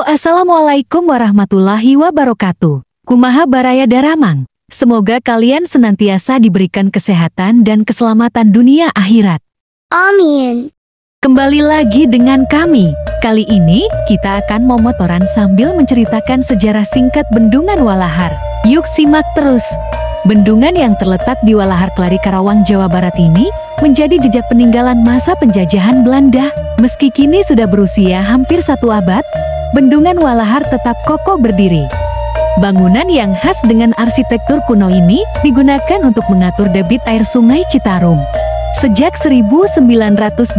Assalamualaikum warahmatullahi wabarakatuh. Kumaha baraya daramang. Semoga kalian senantiasa diberikan kesehatan dan keselamatan dunia akhirat. Amin. Kembali lagi dengan kami. Kali ini kita akan memotoran sambil menceritakan sejarah singkat Bendungan Walahar. Yuk simak terus. Bendungan yang terletak di Walahar Kelari, Karawang, Jawa Barat ini menjadi jejak peninggalan masa penjajahan Belanda. Meski kini sudah berusia hampir 1 abad, Bendungan Walahar tetap kokoh berdiri. Bangunan yang khas dengan arsitektur kuno ini digunakan untuk mengatur debit air Sungai Citarum. Sejak 1925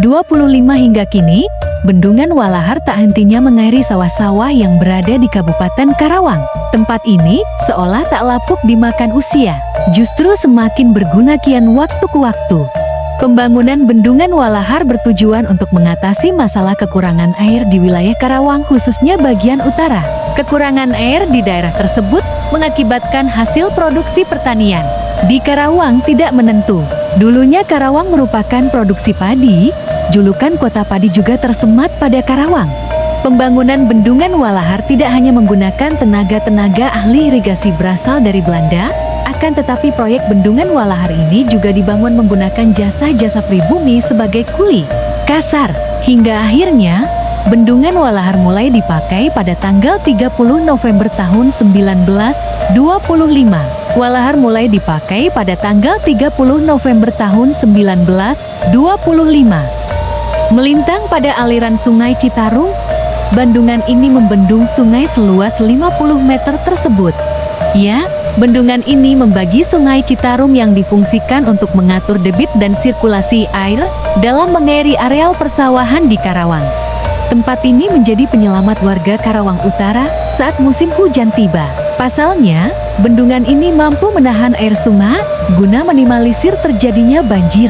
hingga kini, Bendungan Walahar tak hentinya mengairi sawah-sawah yang berada di Kabupaten Karawang. Tempat ini seolah tak lapuk dimakan usia, justru semakin berguna kian waktu ke waktu. Pembangunan Bendungan Walahar bertujuan untuk mengatasi masalah kekurangan air di wilayah Karawang, khususnya bagian utara. Kekurangan air di daerah tersebut mengakibatkan hasil produksi pertanian di Karawang tidak menentu. Dulunya Karawang merupakan produksi padi, julukan kota padi juga tersemat pada Karawang. Pembangunan Bendungan Walahar tidak hanya menggunakan tenaga-tenaga ahli irigasi berasal dari Belanda, akan tetapi proyek Bendungan Walahar ini juga dibangun menggunakan jasa-jasa pribumi sebagai kuli kasar. Hingga akhirnya, Bendungan Walahar mulai dipakai pada tanggal 30 November tahun 1925. Walahar mulai dipakai pada tanggal 30 November tahun 1925. Melintang pada aliran Sungai Citarum, bendungan ini membendung sungai seluas 50 meter tersebut. Ya, bendungan ini membagi Sungai Citarum yang difungsikan untuk mengatur debit dan sirkulasi air dalam mengairi areal persawahan di Karawang. Tempat ini menjadi penyelamat warga Karawang Utara saat musim hujan tiba. Pasalnya, bendungan ini mampu menahan air sungai guna minimalisir terjadinya banjir.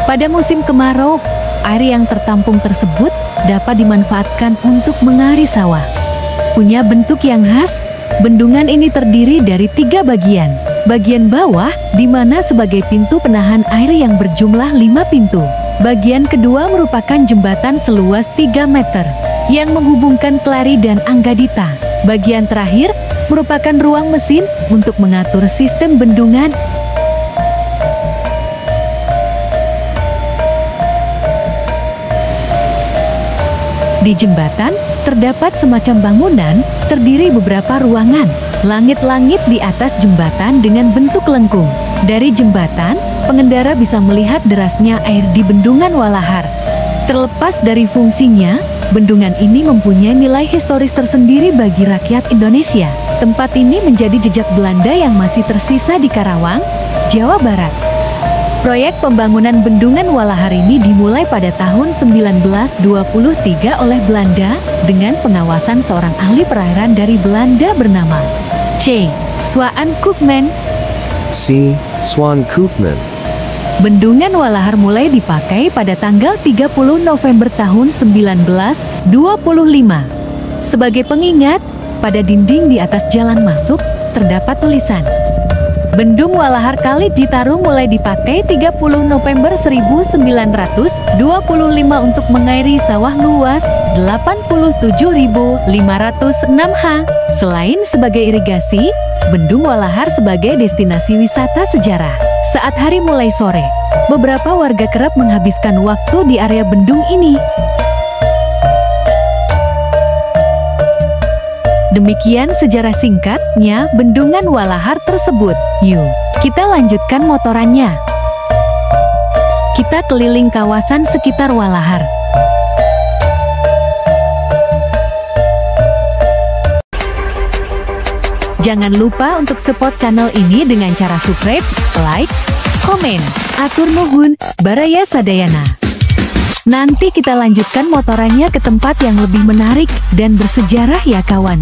Pada musim kemarau, air yang tertampung tersebut dapat dimanfaatkan untuk mengairi sawah. Punya bentuk yang khas, bendungan ini terdiri dari 3 bagian. Bagian bawah, di mana sebagai pintu penahan air yang berjumlah 5 pintu. Bagian kedua merupakan jembatan seluas 3 meter yang menghubungkan Kelari dan Anggadita. Bagian terakhir merupakan ruang mesin untuk mengatur sistem bendungan. Di jembatan terdapat semacam bangunan terdiri beberapa ruangan. Langit-langit di atas jembatan dengan bentuk lengkung. Dari jembatan, pengendara bisa melihat derasnya air di Bendungan Walahar. Terlepas dari fungsinya, bendungan ini mempunyai nilai historis tersendiri bagi rakyat Indonesia. Tempat ini menjadi jejak Belanda yang masih tersisa di Karawang, Jawa Barat. Proyek pembangunan Bendungan Walahar ini dimulai pada tahun 1923 oleh Belanda dengan pengawasan seorang ahli perairan dari Belanda bernama C. Swan Koopman. Bendungan Walahar mulai dipakai pada tanggal 30 November tahun 1925. Sebagai pengingat, pada dinding di atas jalan masuk terdapat tulisan Bendung Walahar Kali Citarum mulai dipakai 30 November 1925 untuk mengairi sawah luas 87.506 ha. Selain sebagai irigasi, Bendung Walahar sebagai destinasi wisata sejarah. Saat hari mulai sore, beberapa warga kerap menghabiskan waktu di area bendung ini. Demikian sejarah singkatnya Bendungan Walahar tersebut. Yuk, kita lanjutkan motorannya. Kita keliling kawasan sekitar Walahar. Jangan lupa untuk support channel ini dengan cara subscribe, like, komen. Atur nuhun, baraya sadayana. Nanti kita lanjutkan motorannya ke tempat yang lebih menarik dan bersejarah ya kawan.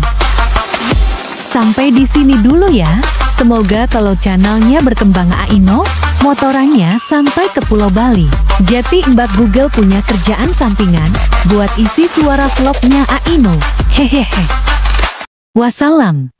Sampai di sini dulu ya. Semoga kalau channelnya berkembang aino, motorannya sampai ke Pulau Bali. Jadi Mbak Google punya kerjaan sampingan buat isi suara vlognya aino. Hehehe. Wassalam.